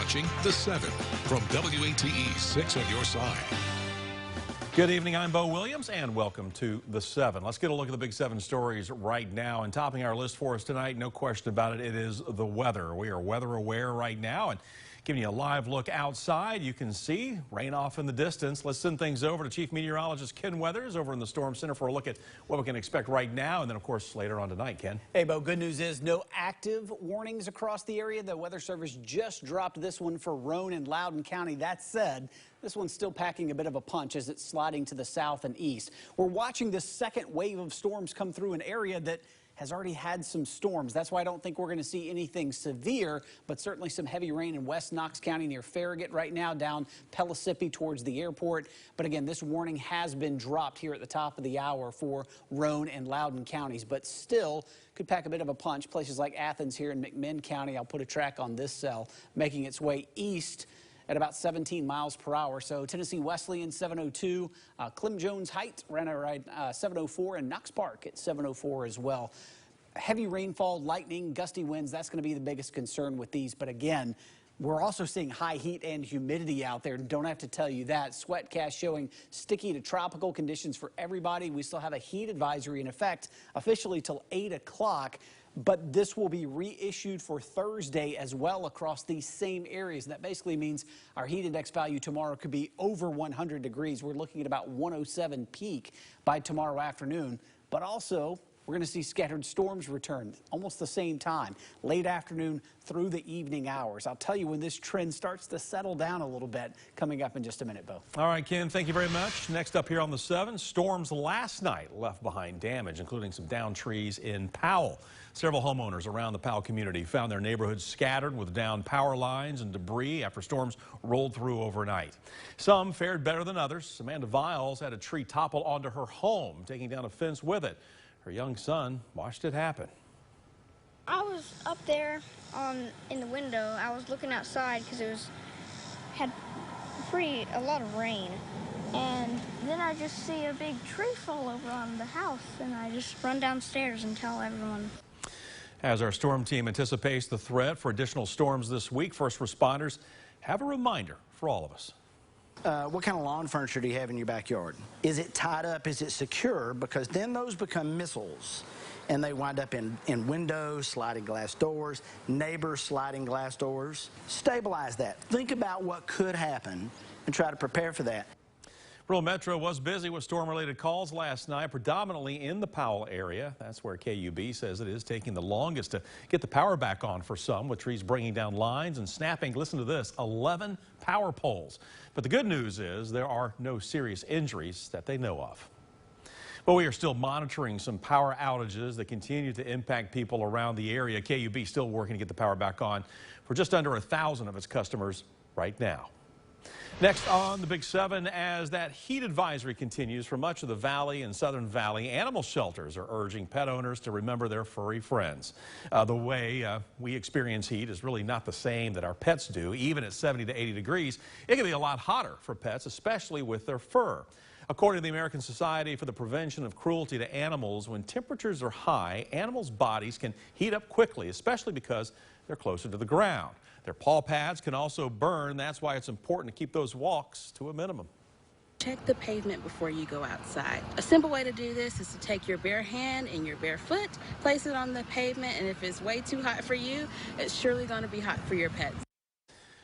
watching The 7 from WATE 6 on your side. Good evening, I'm Bo Williams, and welcome to The 7. Let's get a look at the big 7 stories right now. And topping our list for us tonight, no question about it, it is the weather. We are weather aware right now and giving you a live look outside. You can see rain off in the distance. Let's send things over to Chief Meteorologist Ken Weathers over in the Storm Center for a look at what we can expect right now. And then, of course, later on tonight, Ken. Hey, Bo, good news is no active warnings across the area. The Weather Service just dropped this one for Roane and Loudoun County. That said, this one's still packing a bit of a punch as it's sliding to the south and east. We're watching this second wave of storms come through an area that has already had some storms. That's why I don't think we're going to see anything severe, but certainly some heavy rain in West Knox County near Farragut right now, down Pellissippi towards the airport. But again, this warning has been dropped here at the top of the hour for Roane and Loudoun counties, but still could pack a bit of a punch. Places like Athens here in McMinn County, I'll put a track on this cell, making its way east at about 17 miles per hour. So Tennessee Wesleyan 702, Clem Jones Heights ran around 704, and Knox Park at 704 as well. Heavy rainfall, lightning, gusty winds, that's going to be the biggest concern with these. But again, we're also seeing high heat and humidity out there. Don't have to tell you that. Sweatcast showing sticky to tropical conditions for everybody. We still have a heat advisory in effect officially till 8 o'clock. But this will be reissued for Thursday as well across these same areas. And that basically means our heat index value tomorrow could be over 100 degrees. We're looking at about 107 peak by tomorrow afternoon. But also, we're going to see scattered storms return almost the same time, late afternoon through the evening hours. I'll tell you when this trend starts to settle down a little bit coming up in just a minute, Bo. All right, Ken, thank you very much. Next up here on the 7, storms last night left behind damage, including some downed trees in Powell. Several homeowners around the Powell community found their neighborhoods scattered with downed power lines and debris after storms rolled through overnight. Some fared better than others. Amanda Viles had a tree topple onto her home, taking down a fence with it. Her young son watched it happen. I was up there in the window. I was looking outside because it had a lot of rain. And then I just see a big tree fall over on the house, and I just run downstairs and tell everyone. As our storm team anticipates the threat for additional storms this week, first responders have a reminder for all of us. What kind of lawn furniture do you have in your backyard? Is it tied up? Is it secure? Because then those become missiles, and they wind up in windows, sliding glass doors, neighbors sliding glass doors. Stabilize that. Think about what could happen and try to prepare for that. Rural Metro was busy with storm-related calls last night, predominantly in the Powell area. That's where KUB says it is taking the longest to get the power back on for some, with trees bringing down lines and snapping, listen to this, 11 power poles. But the good news is there are no serious injuries that they know of. But we are still monitoring some power outages that continue to impact people around the area. KUB still working to get the power back on for just under 1,000 of its customers right now. Next on the Big 7, as that heat advisory continues for much of the Valley and Southern Valley, animal shelters are urging pet owners to remember their furry friends. The way we experience heat is really not the same that our pets do. Even at 70 to 80 degrees, it can be a lot hotter for pets, especially with their fur. According to the American Society for the Prevention of Cruelty to Animals, when temperatures are high, animals' bodies can heat up quickly, especially because they're closer to the ground. Their paw pads can also burn. That's why it's important to keep those walks to a minimum. Check the pavement before you go outside. A simple way to do this is to take your bare hand and your bare foot, place it on the pavement, and if it's way too hot for you, it's surely going to be hot for your pets.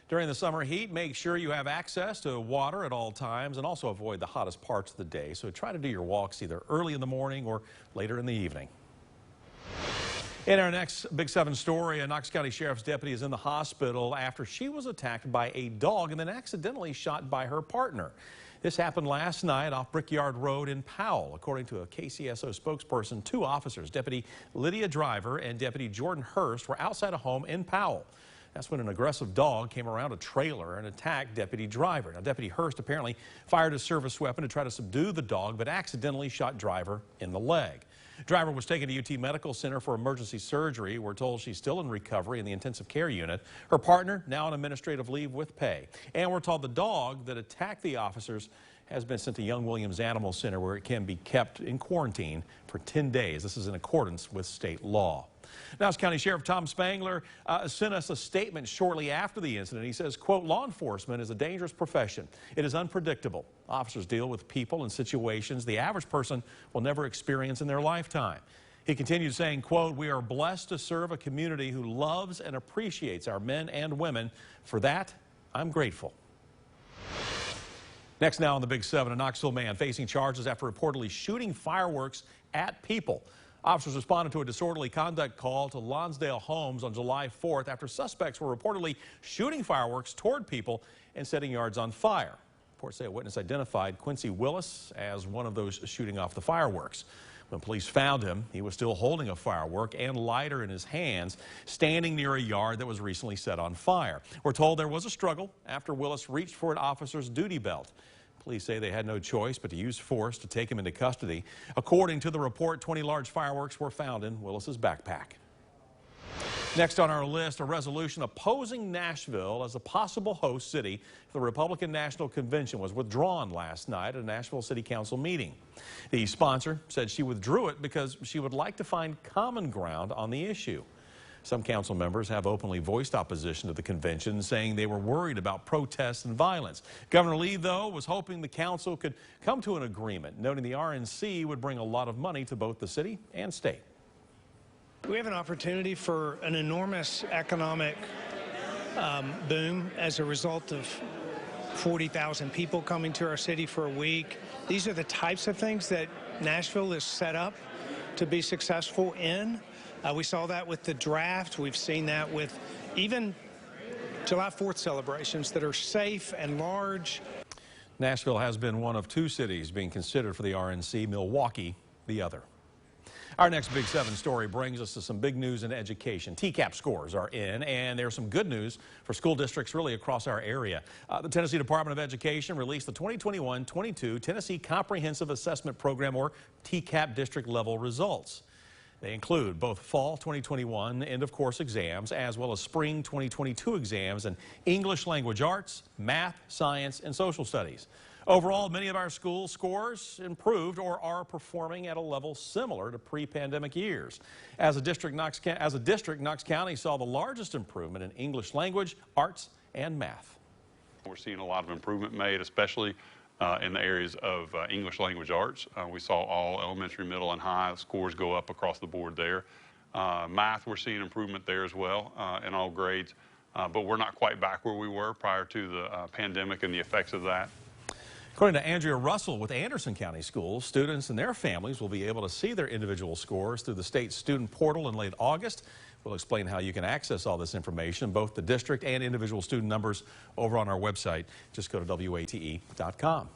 During the summer heat, make sure you have access to water at all times and also avoid the hottest parts of the day. So try to do your walks either early in the morning or later in the evening. In our next Big 7 story, a Knox County Sheriff's deputy is in the hospital after she was attacked by a dog and then accidentally shot by her partner. This happened last night off Brickyard Road in Powell. According to a KCSO spokesperson, 2 officers, Deputy Lydia Driver and Deputy Jordan Hurst, were outside a home in Powell. That's when an aggressive dog came around a trailer and attacked Deputy Driver. Now, Deputy Hurst apparently fired a service weapon to try to subdue the dog, but accidentally shot Driver in the leg. Driver was taken to UT Medical Center for emergency surgery. We're told she's still in recovery in the intensive care unit. Her partner now on administrative leave with pay. And we're told the dog that attacked the officers has been sent to Young Williams Animal Center, where it can be kept in quarantine for 10 days. This is in accordance with state law. Knox County Sheriff Tom Spangler sent us a statement shortly after the incident. He says, quote, "Law enforcement is a dangerous profession. It is unpredictable. Officers deal with people and situations the average person will never experience in their lifetime." He continued saying, quote, "We are blessed to serve a community who loves and appreciates our men and women. For that, I'm grateful." Next now on the Big 7, a Knoxville man facing charges after reportedly shooting fireworks at people. Officers responded to a disorderly conduct call to Lonsdale Homes on July 4th after suspects were reportedly shooting fireworks toward people and setting yards on fire. Reports say a witness identified Quincy Willis as one of those shooting off the fireworks. When police found him, he was still holding a firework and lighter in his hands, standing near a yard that was recently set on fire. We're told there was a struggle after Willis reached for an officer's duty belt. Police say they had no choice but to use force to take him into custody. According to the report, 20 large fireworks were found in Willis's backpack. Next on our list, a resolution opposing Nashville as a possible host city for the Republican National Convention was withdrawn last night at a Nashville City Council meeting. The sponsor said she withdrew it because she would like to find common ground on the issue. Some council members have openly voiced opposition to the convention, saying they were worried about protests and violence. Governor Lee, though, was hoping the council could come to an agreement, noting the RNC would bring a lot of money to both the city and state. We have an opportunity for an enormous economic boom as a result of 40,000 people coming to our city for a week. These are the types of things that Nashville is set up to be successful in. We saw that with the draft. We've seen that with even July 4th celebrations that are safe and large. Nashville has been one of two cities being considered for the RNC, Milwaukee the other. Our next Big 7 story brings us to some big news in education. TCAP scores are in, and there's some good news for school districts really across our area. The Tennessee Department of Education released the 2021-22 Tennessee Comprehensive Assessment Program, or TCAP, district level results. They include both fall 2021 end-of-course exams as well as spring 2022 exams in English language arts, math, science, and social studies. Overall, many of our schools' scores improved or are performing at a level similar to pre-pandemic years. As a district, Knox County saw the largest improvement in English language, arts, and math. We're seeing a lot of improvement made, especially in the areas of English language arts. We saw all elementary, middle, and high scores go up across the board there. Math, we're seeing improvement there as well in all grades, but we're not quite back where we were prior to the pandemic and the effects of that. According to Andrea Russell with Anderson County Schools, students and their families will be able to see their individual scores through the state student portal in late August. We'll explain how you can access all this information, both the district and individual student numbers, over on our website. Just go to WATE.com.